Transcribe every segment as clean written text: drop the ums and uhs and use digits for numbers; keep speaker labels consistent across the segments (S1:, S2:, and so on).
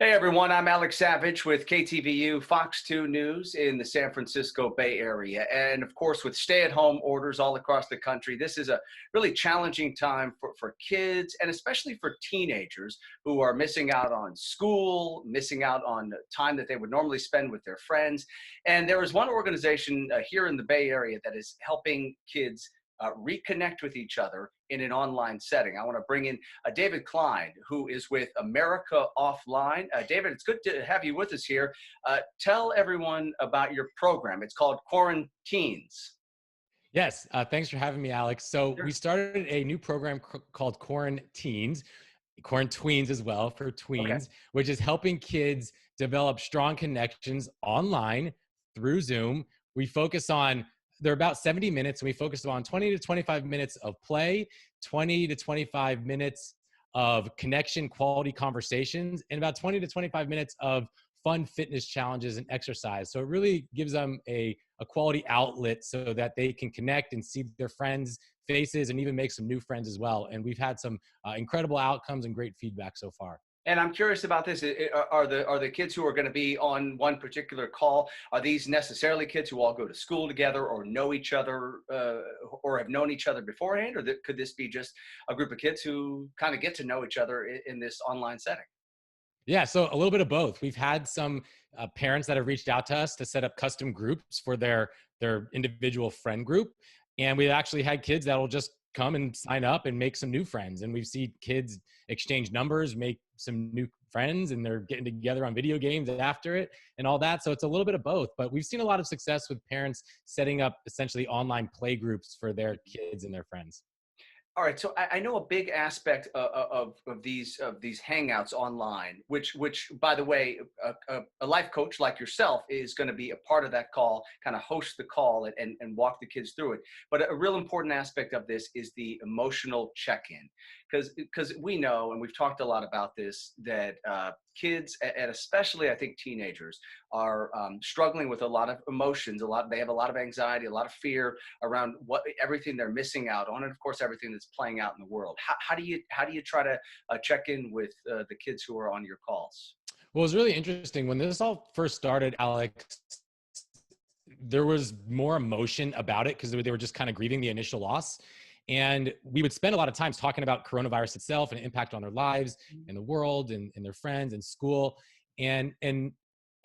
S1: Hey everyone, I'm Alex Savage with KTVU Fox 2 News in the San Francisco Bay Area. And of course, with stay-at-home orders all across the country, this is a really challenging time for kids and especially for teenagers who are missing out on school, missing out on time that they would normally spend with their friends. And there is one organization here in the Bay Area that is helping kids reconnect with each other in an online setting. I want to bring in David Klein, who is with America Offline. David, it's good to have you with us here. Tell everyone about your program. It's called QuaranTEENS.
S2: Yes, thanks for having me, Alex. So we
S1: Sure.
S2: started a new program called QuaranTEENS, QuaranTweens as well for
S1: Okay.
S2: tweens, which is helping kids develop strong connections online through Zoom. We focus on They're about 70 minutes, and we focus on 20 to 25 minutes of play, 20 to 25 minutes of connection, quality conversations, and about 20 to 25 minutes of fun fitness challenges and exercise. So it really gives them a quality outlet so that they can connect and see their friends' faces and even make some new friends as well. And we've had some incredible outcomes and great feedback so far.
S1: And I'm curious about this. Are the kids who are going to be on one particular call, are these necessarily kids who all go to school together or know each other or have known each other beforehand? Or could this be just a group of kids who kind of get to know each other in this online setting?
S2: Yeah, so a little bit of both. We've had some parents that have reached out to us to set up custom groups for their individual friend group, and we've actually had kids that will just come and sign up and make some new friends. And we've seen kids exchange numbers, make some new friends, and they're getting together on video games after it and all that. So it's a little bit of both. But we've seen a lot of success with parents setting up essentially online play groups for their kids and their friends.
S1: All right, so I know a big aspect of these hangouts online, which by the way, a life coach like yourself is going to be a part of that call, kind of host the call and walk the kids through it. But a real important aspect of this is the emotional check-in, because we know, and we've talked a lot about this, that kids and especially I think teenagers are struggling with a lot of emotions. They have a lot of anxiety, a lot of fear around everything they're missing out on, and of course everything that's playing out in the world. How do you try to check in with the kids who are on your calls?
S2: Well, it was really interesting when this all first started, Alex. There was more emotion about it because they were just kind of grieving the initial loss. And we would spend a lot of times talking about coronavirus itself and impact on their lives and the world and their friends and school. And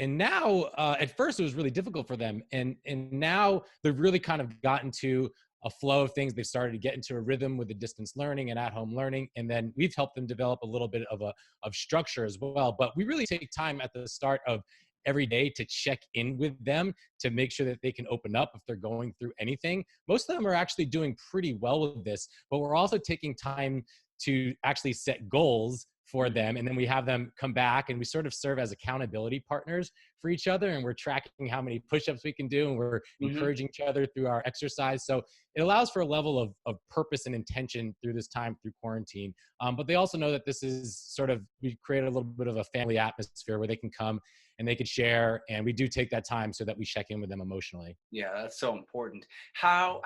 S2: now, at first, it was really difficult for them. And now they've really kind of gotten to a flow of things. They've started to get into a rhythm with the distance learning and at-home learning. And then we've helped them develop a little bit of structure as well. But we really take time at the start of every day to check in with them to make sure that they can open up if they're going through anything. Most of them are actually doing pretty well with this, but we're also taking time to actually set goals for them. And then we have them come back and we sort of serve as accountability partners for each other. And we're tracking how many push-ups we can do. And we're
S1: Hmm.
S2: encouraging each other through our exercise. So it allows for a level of purpose and intention through this time through quarantine. But they also know that this is we create a little bit of a family atmosphere where they can come and they could share. And we do take that time so that we check in with them emotionally.
S1: Yeah, that's so important. How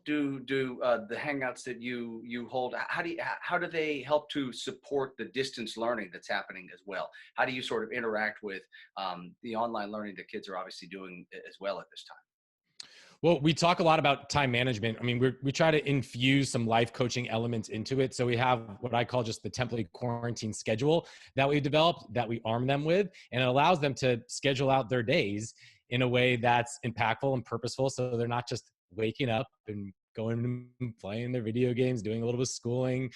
S1: do the hangouts that you hold? How do they help to support the distance learning that's happening as well? How do you sort of interact with the online learning that kids are obviously doing as well at this time?
S2: Well, we talk a lot about time management. I mean, we try to infuse some life coaching elements into it. So we have what I call just the template quarantine schedule that we developed that we arm them with, and it allows them to schedule out their days in a way that's impactful and purposeful. So they're not just waking up and going and playing their video games, doing a little bit of schooling,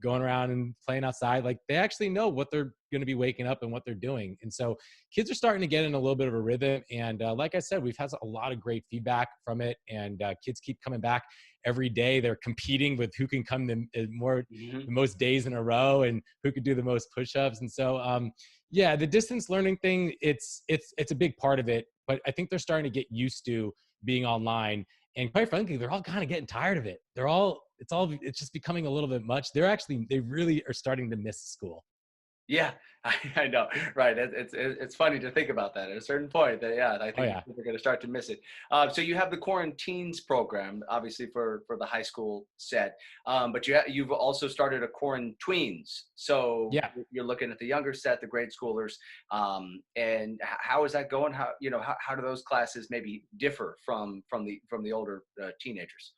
S2: going around and playing outside. Like they actually know what they're going to be waking up and what they're doing. And so kids are starting to get in a little bit of a rhythm. And like I said, we've had a lot of great feedback from it. And kids keep coming back every day. They're competing with who can come
S1: Hmm.
S2: the most days in a row and who could do the most push-ups. And so, yeah, the distance learning thing, it's a big part of it. But I think they're starting to get used to being online. And quite frankly, they're all kind of getting tired of it. It's just becoming a little bit much. They really are starting to miss school.
S1: Yeah, I know, right? It's funny to think about that at a certain point. That yeah, I
S2: Oh
S1: think
S2: yeah.
S1: we're going to start to miss it. So you have the QuaranTEENS program, obviously for the high school set, but you've also started a QuaranTweens. So
S2: Yeah.
S1: you're looking at the younger set, the grade schoolers, and how is that going? How do those classes maybe differ from the older teenagers?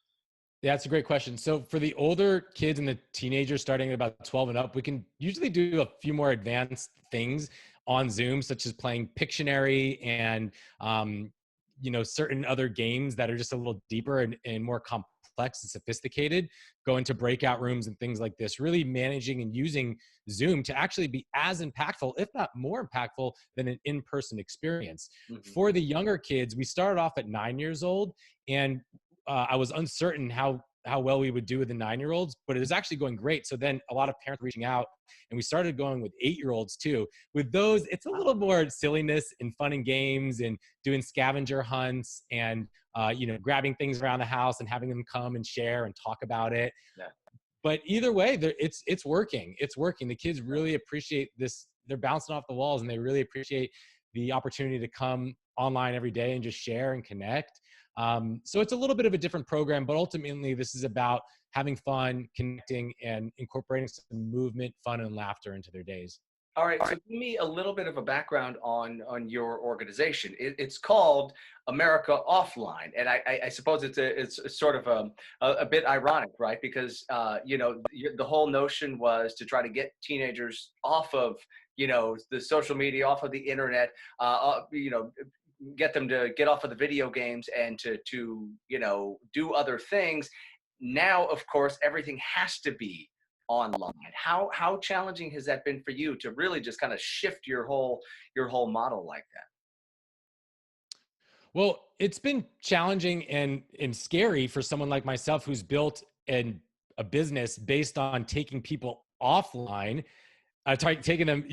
S2: Yeah, that's a great question. So for the older kids and the teenagers starting at about 12 and up, we can usually do a few more advanced things on Zoom, such as playing Pictionary and certain other games that are just a little deeper and more complex and sophisticated. Go into breakout rooms and things like this. Really managing and using Zoom to actually be as impactful, if not more impactful, than an in-person experience.
S1: Hmm.
S2: For the younger kids, we started off at 9 years old, and I was uncertain how well we would do with the 9-year-olds, but it was actually going great. So then a lot of parents reaching out, and we started going with 8-year-olds too. With those, it's a little more silliness and fun and games and doing scavenger hunts and grabbing things around the house and having them come and share and talk about it.
S1: Yeah.
S2: But either way, it's working. It's working. The kids really appreciate this. They're bouncing off the walls, and they really appreciate the opportunity to come online every day and just share and connect. So it's a little bit of a different program, but ultimately, this is about having fun, connecting, and incorporating some movement, fun, and laughter into their days.
S1: All right, so give me a little bit of a background on your organization. It's called America Offline, and I suppose it's sort of a bit ironic, right? Because the whole notion was to try to get teenagers off of the social media, off of the internet, get them to get off of the video games and to do other things. Now, of course, everything has to be online. How challenging has that been for you to really just kind of shift your whole model like that?
S2: Well, it's been challenging and scary for someone like myself who's built a business based on taking people offline, taking them,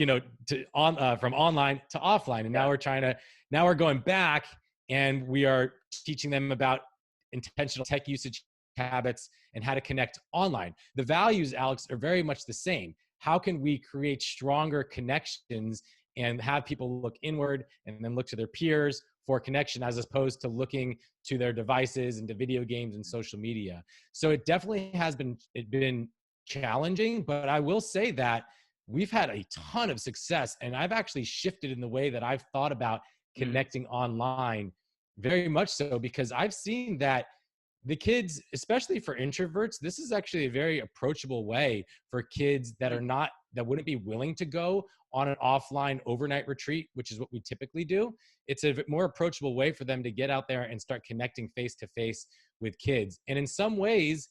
S2: to on from online to offline, and
S1: Yeah.
S2: now we're going back, and we are teaching them about intentional tech usage habits and how to connect online. The values, Alex, are very much the same. How can we create stronger connections and have people look inward and then look to their peers for connection as opposed to looking to their devices and to video games and social media? So it definitely has been challenging, but I will say that we've had a ton of success, and I've actually shifted in the way that I've thought about
S1: Mhm.
S2: connecting online, very much so, because I've seen that the kids, especially for introverts, this is actually a very approachable way for kids that wouldn't be willing to go on an offline overnight retreat, which is what we typically do. It's a more approachable way for them to get out there and start connecting face to face with kids. And in some ways,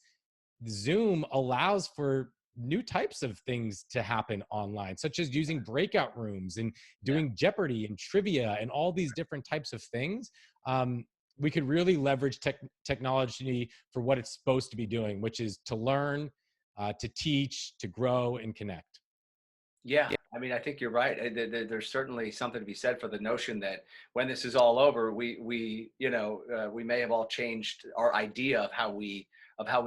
S2: Zoom allows for new types of things to happen online, such as using breakout rooms and
S1: Yeah.
S2: doing Jeopardy and trivia and all these different types of things. Um, we could really leverage technology for what it's supposed to be doing, which is to learn, to teach, to grow, and connect.
S1: Yeah, I mean, I think you're right. There's certainly something to be said for the notion that when this is all over, we may have all changed our idea of how we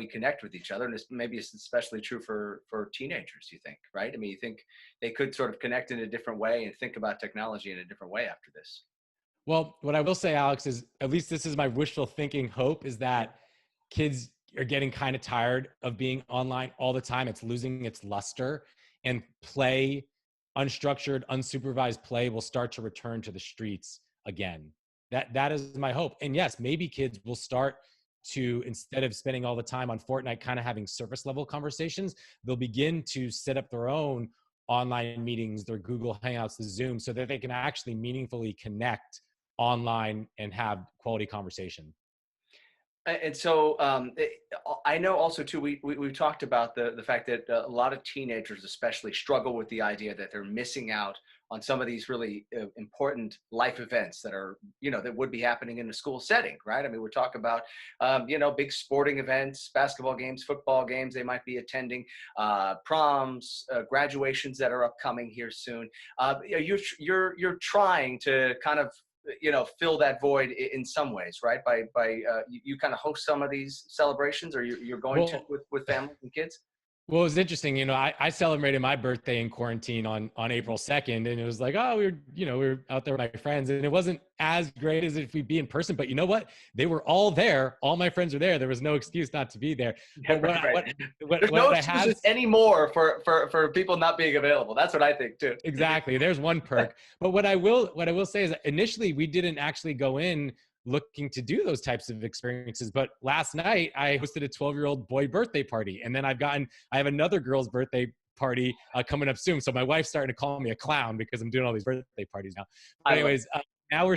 S1: connect with each other, and maybe it's especially true for teenagers. You think, right? I mean, you think they could sort of connect in a different way and think about technology in a different way after this.
S2: Well, what I will say, Alex, is at least this is my wishful thinking hope is
S1: Yeah.
S2: that kids are getting kind of tired of being online all the time. It's losing its luster, and play, unstructured, unsupervised play will start to return to the streets again. That is my hope. And yes, maybe kids will start to, instead of spending all the time on Fortnite kind of having surface level conversations, they'll begin to set up their own online meetings, their Google Hangouts, the Zoom, so that they can actually meaningfully connect online and have quality conversation.
S1: And so I know also too. We've talked about the fact that a lot of teenagers, especially, struggle with the idea that they're missing out on some of these really important life events that would be happening in a school setting, right? I mean, we're talking about big sporting events, basketball games, football games they might be attending, proms, graduations that are upcoming here soon. You're trying to kind of fill that void in some ways, right? By you kind of host some of these celebrations, or you're going to
S2: Well,
S1: with families and kids.
S2: Well, it was interesting. I celebrated my birthday in quarantine on April 2nd, and it was like, oh, we were out there with my friends, and it wasn't as great as if we'd be in person. But you know what? They were all there. All my friends were there. There was no excuse not to be there.
S1: Yeah,
S2: But
S1: right, right. There's no
S2: what I have
S1: excuses anymore for people not being available. That's what I think too.
S2: exactly, there's one perk. But what I will say is that initially we didn't actually go in looking to do those types of experiences. But last night I hosted a 12-year-old boy birthday party, and then I have another girl's birthday party coming up soon. So my wife's starting to call me a clown because I'm doing all these birthday parties now. But
S1: I love.
S2: anyways, now I'm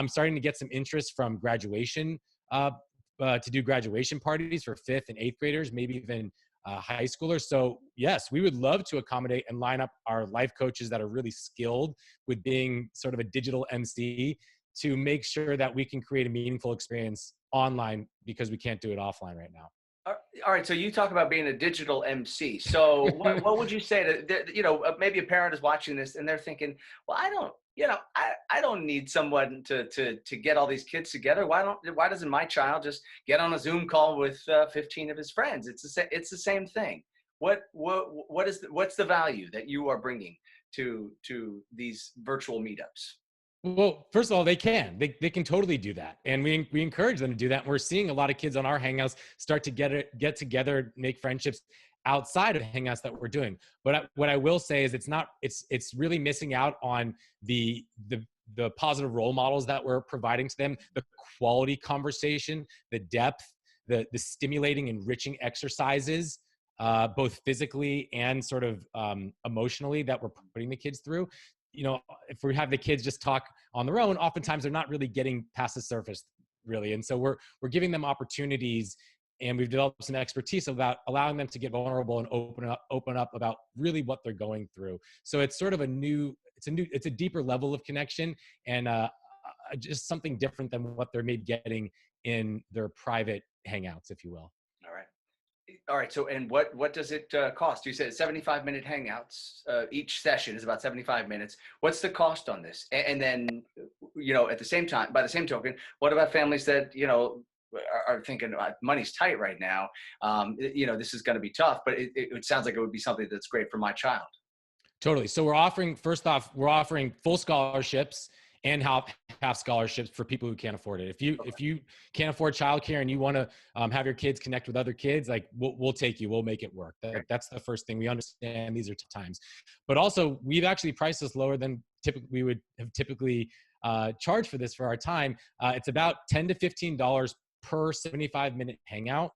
S2: starting to get some interest from graduation to do graduation parties for 5th and 8th graders, maybe even high schoolers. So yes, we would love to accommodate and line up our life coaches that are really skilled with being sort of a digital MC to make sure that we can create a meaningful experience online because we can't do it offline right now.
S1: All right, so you talk about being a digital MC. So what would you say maybe a parent is watching this and they're thinking, well, I don't need someone to get all these kids together. Why doesn't my child just get on a Zoom call with 15 of his friends? It's the same thing. What's the value that you are bringing to these virtual meetups?
S2: Well, first of all, they can totally do that, and we encourage them to do that. And we're seeing a lot of kids on our Hangouts start to get together, make friendships outside of Hangouts that we're doing. But what I will say is it's really missing out on the positive role models that we're providing to them, the quality conversation, the depth, the stimulating, enriching exercises, both physically and sort of emotionally that we're putting the kids through. If we have the kids just talk on their own, oftentimes they're not really getting past the surface, really. And so we're giving them opportunities, and we've developed some expertise about allowing them to get vulnerable and open up about really what they're going through. So it's sort of it's a deeper level of connection, and just something different than what they're maybe getting in their private Hangouts, if you will.
S1: All right. All right. So, and what does it cost? You said 75-minute hangouts. Each session is about 75 minutes. What's the cost on this? And then, at the same time, by the same token, what about families that are thinking money's tight right now? This is going to be tough, but it sounds like it would be something that's great for my child.
S2: Totally. So we're offering full scholarships and half scholarships for people who can't afford it. If you can't afford childcare and you want to have your kids connect with other kids, like we'll take you. We'll make it work. That's the first thing. We understand these are tough times, but also we've actually priced this lower than we would have typically charged for this for our time. It's about $10 to $15 per 75-minute hangout,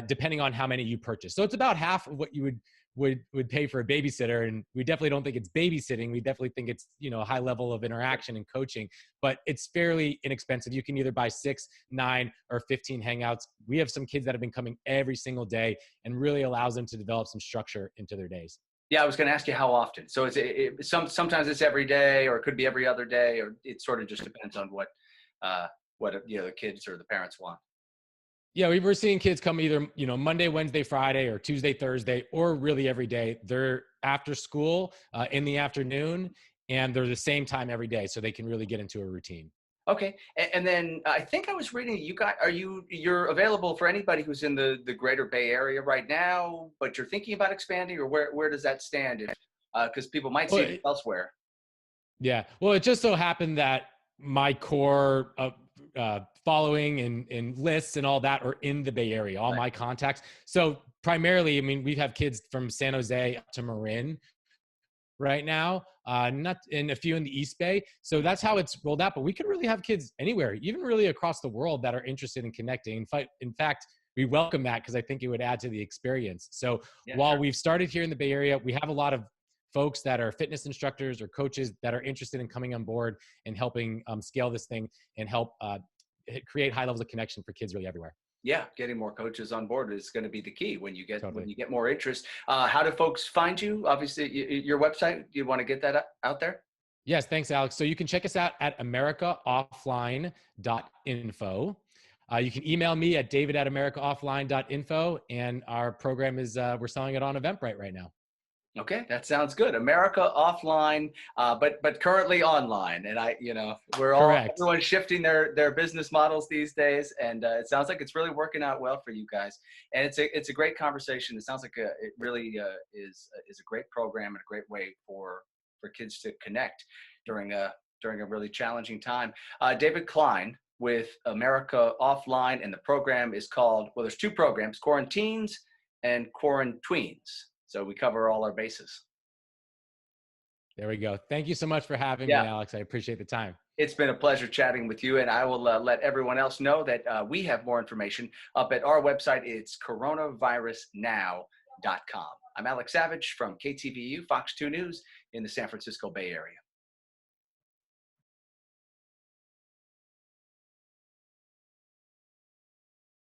S2: depending on how many you purchase. So it's about half of what you would pay for a babysitter. And we definitely don't think it's babysitting. We definitely think it's, a high level of interaction and coaching, but it's fairly inexpensive. You can either buy 6, 9, or 15 Hangouts. We have some kids that have been coming every single day, and really allows them to develop some structure into their days.
S1: Yeah, I was going to ask you how often. So sometimes it's every day, or it could be every other day, or it sort of just depends on what the kids or the parents want.
S2: Yeah, we're seeing kids come either, Monday, Wednesday, Friday, or Tuesday, Thursday, or really every day. They're after school in the afternoon, and they're the same time every day, so they can really get into a routine.
S1: Okay, and then I think I was reading you're available for anybody who's in the Greater Bay Area right now, but you're thinking about expanding, or where does that stand? Because people might see it elsewhere.
S2: Yeah, well, it just so happened that my core following and lists and all that are in the Bay Area, all my contacts. So primarily, we have kids from San Jose up to Marin right now, not in a few in the East Bay. So that's how it's rolled out. But we could really have kids anywhere, even really across the world, that are interested in connecting. In fact, we welcome that because I think it would add to the experience. So while we've started here in the Bay Area, we have a lot of folks that are fitness instructors or coaches that are interested in coming on board and helping scale this thing and help create high levels of connection for kids really everywhere.
S1: Yeah, getting more coaches on board is going to be the key when you get more interest. How do folks find you? Obviously, your website. Do you want to get that out there?
S2: Yes, thanks, Alex. So you can check us out at americaoffline.info. You can email me at david@americaoffline.info, and our program is we're selling it on Eventbrite right now.
S1: Okay, that sounds good. America offline, but currently online, and we're all
S2: Correct.
S1: everyone's shifting their business models these days, and it sounds like it's really working out well for you guys. And it's a great conversation. It sounds like it really is a great program and a great way for kids to connect during a really challenging time. David Klein with America Offline, and the program is called, well, there's two programs: QuaranTEENS and QuaranTweens. So we cover all our bases.
S2: There we go. Thank you so much for having me,
S1: Yeah,
S2: Alex. I appreciate the time.
S1: it's been a pleasure chatting with you, and I will let everyone else know that we have more information up at our website. It's coronavirusnow.com. I'm Alex Savage from KTVU Fox 2 News in the San Francisco Bay Area.